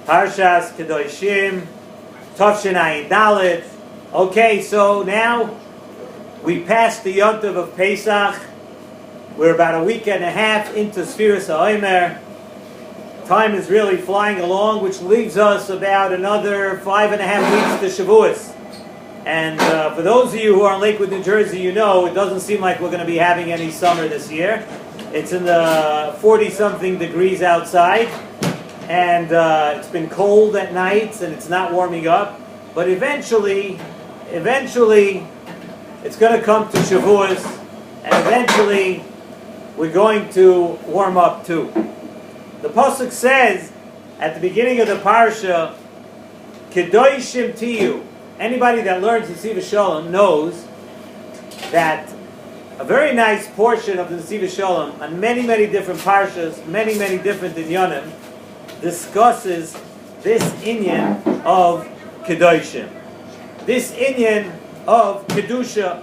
Parshas Kedoshim, Tavshin Ayin Dalet. Okay, so now we passed the Yontiv of Pesach. We're about a week and a half into Sfiras HaOmer. Time is really flying along, which leaves us about another 5.5 weeks to Shavuos. And for those of you who are in Lakewood, New Jersey, you know it doesn't seem like we're going to be having any summer this year. It's in the 40-something degrees outside, and it's been cold at nights, and it's not warming up. But eventually, it's going to come to Shavuos, and eventually, we're going to warm up too. The Pasuk says at the beginning of the Parsha, Kedoshim Tiyu. Anybody that learns Nesivos Shalom knows that a very nice portion of the Nesivos Shalom, on many different Parshas, many different Inyanim, discusses this inyan of Kedoshim. This inyan of Kedusha.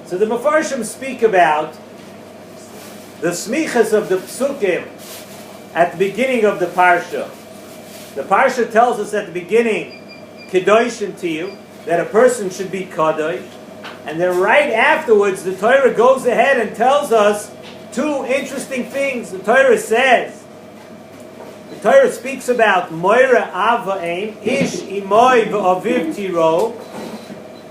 So the Mefarshim speak about the smichas of the psukim at the beginning of the Parsha. The Parsha tells us at the beginning, Kedoshim Tiyu, that a person should be Kadosh. And then right afterwards, the Torah goes ahead and tells us two interesting things. The Torah speaks about Moira Avaim, Ish Imoy V'Aviv Tiro,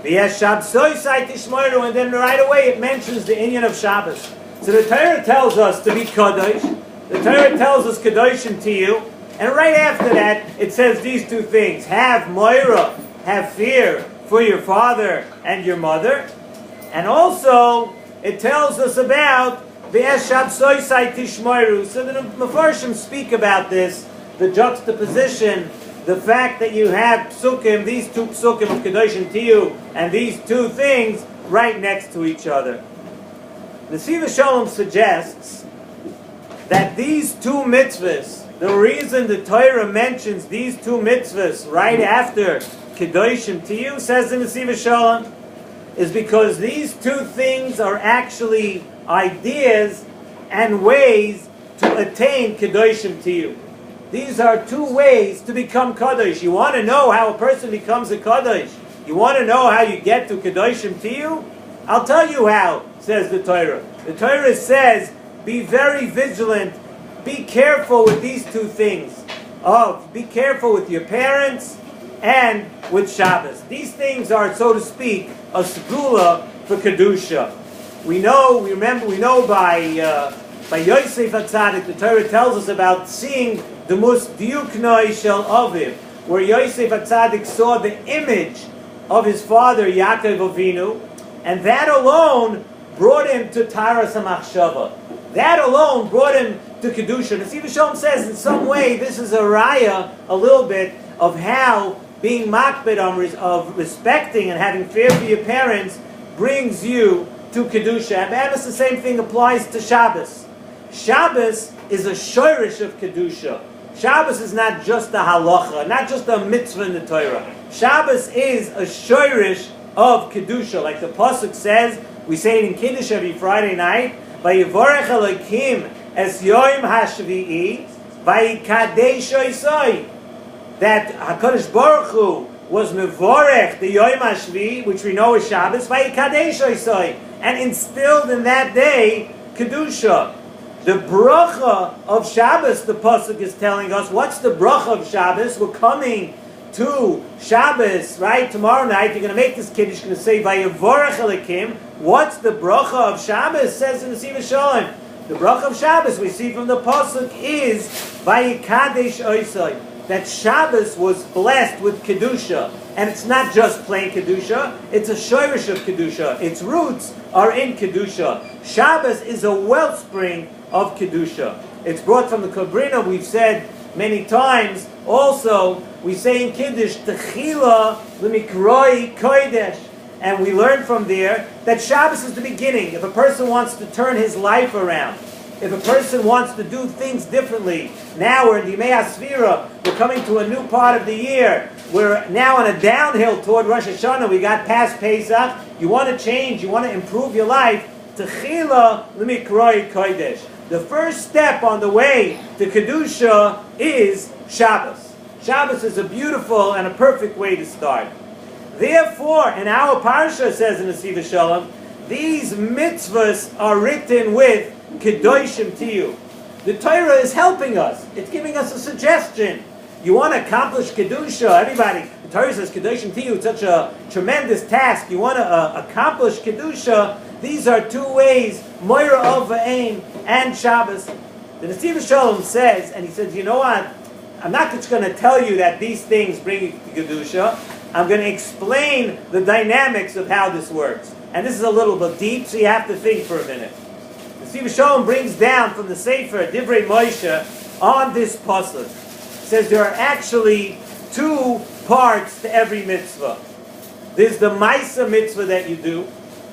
V'Yashabsoi Tishmoiru, and then right away it mentions the inyan of Shabbos. So the Torah tells us to be Kadosh. The Torah tells us Kedoshim Tiyu. And right after that, it says these two things. Have Moira, have fear for your father and your mother. And also, it tells us about V'Yashabsoi Tishmoiru. So the Mefarshim speak about this, the juxtaposition, the fact that you have psukim, these two psukim of Kedoshim Tiyu, and these two things right next to each other. Nesivos Shalom suggests that these two mitzvahs, the reason the Torah mentions these two mitzvahs right after Kedoshim Tiyu, says in Nesivos Shalom, is because these two things are actually ideas and ways to attain Kedoshim Tiyu. These are two ways to become Kadosh. You want to know how a person becomes a Kadosh? You want to know how you get to Kedoshim Tiyu? I'll tell you how, says the Torah. The Torah says, be very vigilant, be careful with these two things. Be careful with your parents and with Shabbos. These things are, so to speak, a segula for Kedusha. We know by Yosef HaTzadik, the Torah tells us about seeing the mus diuknoi shel Aviv, where Yosef HaTzadik saw the image of his father Yaakov Avinu, and that alone brought him to Taras HaMachshava. That alone brought him to Kedusha. Nesivos Shalom says in some way this is a raya, a little bit, of how being makbid of respecting and having fear for your parents brings you to Kedusha. And perhaps the same thing applies to Shabbos. Shabbos is a shoirish of Kedusha. Shabbos is not just a halacha, not just a mitzvah in the Torah. Shabbos is a shoirish of Kedusha. Like the Pasuk says, we say it in Kiddush every Friday night, Vayivorech Elokim es yoim hashvi'i, vayikadesh oisoi. That HaKadosh Baruch Hu was mevorech the yoim hashvi'i, which we know is Shabbos, vayikadesh oisoi, and instilled in that day Kedusha. The bracha of Shabbos, the Pasuk is telling us. What's the bracha of Shabbos? We're coming to Shabbos, right? Tomorrow night, you're going to make this kiddush, you're going to say, Vayivorech Elokim. What's the bracha of Shabbos? Says in the Nesivos Shalom. The bracha of Shabbos, we see from the Pasuk, is Vayikadesh Oisai. That Shabbos was blessed with Kedusha. And it's not just plain Kedusha, it's a shoirish of Kedusha. Its roots are in Kedusha. Shabbos is a wellspring of Kedusha. It's brought from the Kabrina, we've said many times. Also, we say in Kiddush, Techila l'mikroi kodesh. And we learn from there that Shabbos is the beginning. If a person wants to turn his life around, if a person wants to do things differently, now we're in the Yimei HaSfira, we're coming to a new part of the year. We're now on a downhill toward Rosh Hashanah. We got past Pesach. You want to change, you want to improve your life. Techila l'mikroi kodesh. The first step on the way to Kedusha is Shabbos. Shabbos is a beautiful and a perfect way to start. Therefore, in our Parsha, says in Nesivos Shalom, these mitzvahs are written with Kedoshim Tiyu. The Torah is helping us. It's giving us a suggestion. You want to accomplish Kedusha, everybody, the Torah says Kedoshim Tiyu, it's such a tremendous task. You want to accomplish Kedusha, these are two ways, Moira of V'aim and Shabbos. The Nesivos Shalom says, and he says, you know what, I'm not just going to tell you that these things bring you to Kedusha, I'm going to explain the dynamics of how this works. And this is a little bit deep, so you have to think for a minute. The Nesivos Shalom brings down from the Sefer Divrei Moshe on this pasuk. It says there are actually two parts to every mitzvah. There's the Maisa mitzvah that you do.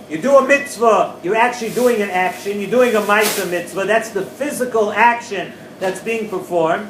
You do a mitzvah, you're actually doing an action. You're doing a Maisa mitzvah. That's the physical action that's being performed.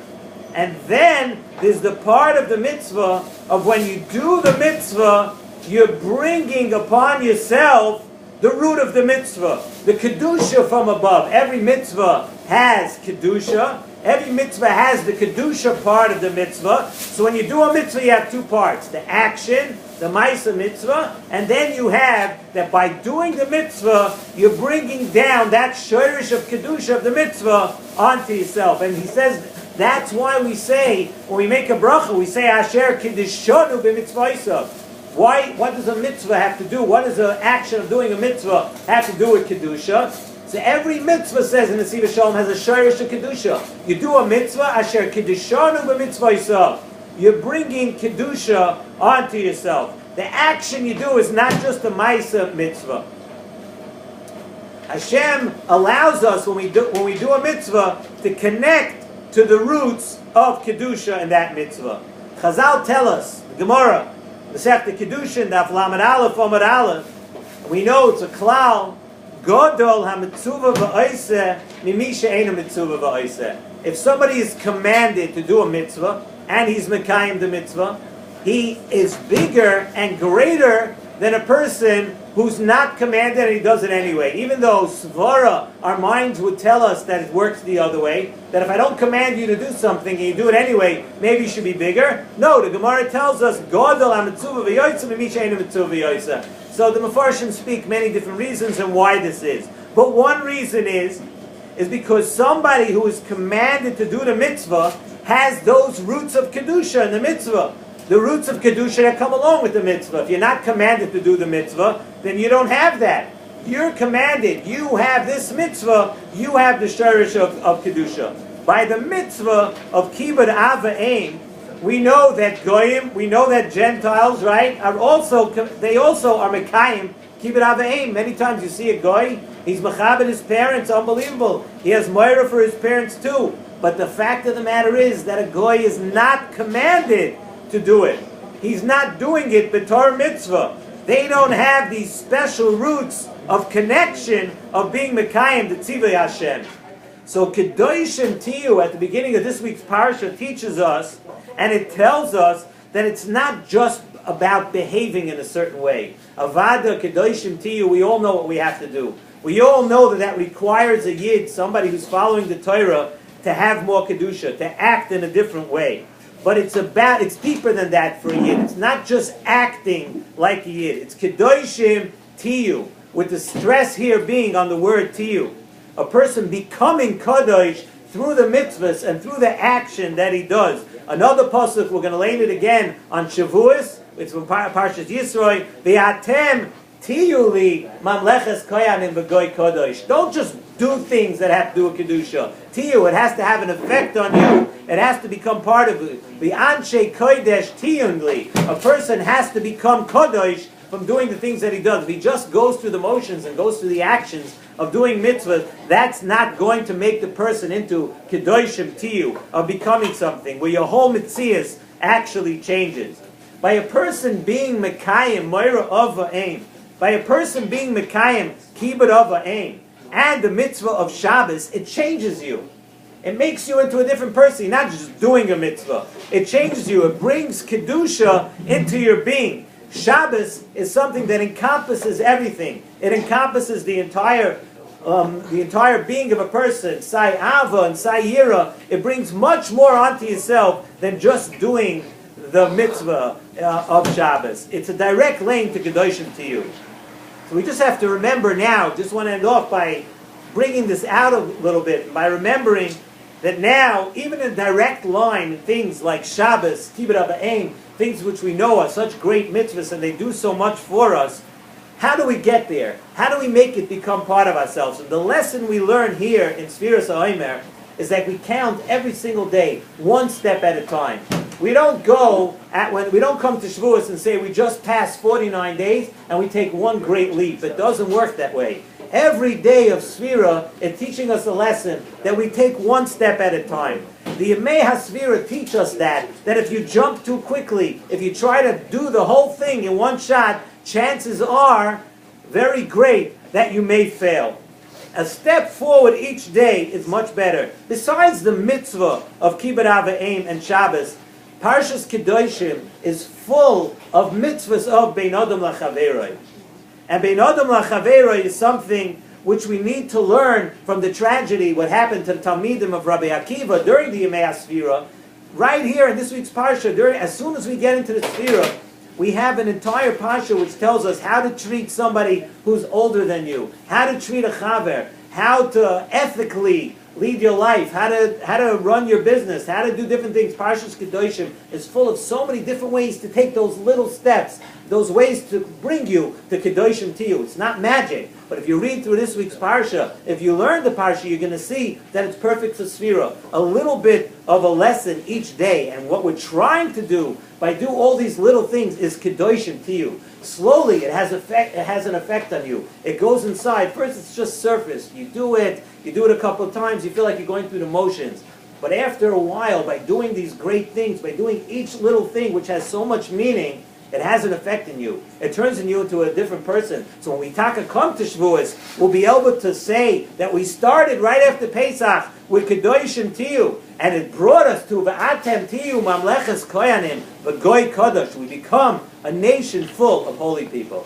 And then there's the part of the mitzvah of when you do the mitzvah, you're bringing upon yourself the root of the mitzvah, the Kedusha from above. Every mitzvah has Kedusha. Every mitzvah has the Kedusha part of the mitzvah. So when you do a mitzvah, you have two parts. The action, the Maisa mitzvah, and then you have that by doing the mitzvah, you're bringing down that shirish of Kedusha of the mitzvah onto yourself. And he says, that's why we say, when we make a bracha, we say, Asher Kiddushanu b'mitzvah. Why? What does a mitzvah have to do? What does the action of doing a mitzvah have to do with Kedusha? So every mitzvah, says in the Nesivos Shalom, has a shirish of Kedusha. You do a mitzvah, Asher Kiddushanu b'mitzvah. You're bringing Kedusha onto yourself. The action you do is not just a Maisa mitzvah. Hashem allows us, when we do a mitzvah, to connect to the roots of Kedusha in that mitzvah. Chazal tell us, the Gemara, the Masechta Kedushin, Daf Lamed Aleph, Amud Aleph, we know it's a klal, Godol ha-mitzuvah v'oiseh, mimi she'eino mitzuvah v'oiseh. If somebody is commanded to do a mitzvah, and he's mekayim the mitzvah, he is bigger and greater than a person who's not commanded and he does it anyway. Even though svara, our minds would tell us that it works the other way, that if I don't command you to do something and you do it anyway, maybe you should be bigger. No, the Gemara tells us, Godol ha-mitzuvah v'yotzeh mimi she'eino mitzuvah v'yotzeh. So the Mefarshim speak many different reasons and why this is. But one reason is because somebody who is commanded to do the mitzvah has those roots of Kedusha in the mitzvah. The roots of Kedusha that come along with the mitzvah. If you're not commanded to do the mitzvah, then you don't have that. You're commanded. You have this mitzvah. You have the shirish of Kedusha. By the mitzvah of Kibbud Av V'Aim, we know that Goyim, we know that Gentiles, right, they also are Mekayim, Kibbud Av V'Aim. Many times you see a Goy, he's Mechabed his parents, unbelievable. He has Moira for his parents too. But the fact of the matter is that a Goy is not commanded to do it. He's not doing it b'tor mitzvah. They don't have these special roots of connection of being Mekayim, the Tzivay Hashem. So Kedoshim Tiyu, at the beginning of this week's Parsha, teaches us, and it tells us that it's not just about behaving in a certain way. Avada, Kedoshim Tiyu, we all know what we have to do. We all know that requires a Yid, somebody who's following the Torah, to have more Kedusha, to act in a different way. But it's deeper than that for a Yid. It's not just acting like a Yid. It's Kedoshim Tiyu, with the stress here being on the word Tiyu. A person becoming Kadosh through the mitzvahs and through the action that he does. Another pasuk, we're going to learn it again on Shavuos. It's from Parshas Yisroi. V'atem tiyuli mamleches koyanim v'goy kodosh. Don't just do things that have to do with Kedusha. Tiyu, it has to have an effect on you. It has to become part of it. V'anshe kodesh tiyunli. A person has to become kodosh from doing the things that he does. If he just goes through the motions and goes through the actions of doing mitzvahs, that's not going to make the person into Kedoshim Tiyu, of becoming something, where your whole mitzias actually changes. By a person being Mekayim, Moira of V'aim, by a person being Mekayim, Kibbud of V'aim, and the mitzvah of Shabbos, it changes you. It makes you into a different person. You're not just doing a mitzvah. It changes you. It brings Kedusha into your being. Shabbos is something that encompasses everything. It encompasses the entire the entire being of a person, Sai Ava and Sai Yira, it brings much more onto yourself than just doing the mitzvah of Shabbos. It's a direct link to Kedoshim to you. So we just have to remember now, just want to end off by bringing this out a little bit, by remembering that now, even a direct line in things like Shabbos, Kibbut Av V'Ein, things which we know are such great mitzvahs and they do so much for us, how do we get there? How do we make it become part of ourselves? And the lesson we learn here in Sfiras HaOmer is that we count every single day, one step at a time. We don't come to Shavuos and say we just passed 49 days and we take one great leap. It doesn't work that way. Every day of Sfira is teaching us a lesson that we take one step at a time. The Yemei HaSfira teach us that if you jump too quickly, if you try to do the whole thing in one shot, chances are very great that you may fail. A step forward each day is much better. Besides the mitzvah of Kibbut Av V'Ein and Shabbos, Parshas Kedoshim is full of mitzvahs of Bein Adam L'Chaveroi. And Bein Adam L'Chaveroi is something which we need to learn from the tragedy, what happened to the Talmidim of Rabbi Akiva during the Yemei HaSfira. Right here in this week's Parsha, as soon as we get into the Sfira, we have an entire Parsha which tells us how to treat somebody who's older than you, how to treat a chaver, how to ethically lead your life, how to run your business, how to do different things. Parshas Kedoshim is full of so many different ways to take those little steps, those ways to bring you to Kedoshim to you. It's not magic, but if you read through this week's Parsha, if you learn the Parsha, you're going to see that it's perfect for Sfira. A little bit of a lesson each day, and what we're trying to do by doing all these little things is Kedoshim to you. Slowly, it has an effect on you. It goes inside. First, it's just surface. You do it a couple of times, you feel like you're going through the motions. But after a while, by doing these great things, by doing each little thing which has so much meaning, it has an effect in you. It turns you into a different person. So when we come to Shavuos, we'll be able to say that we started right after Pesach with Kedoshim Tiyu, and it brought us to V'atem Tiyu Mamleches Koyanim, V'goy Kadosh. We become a nation full of holy people.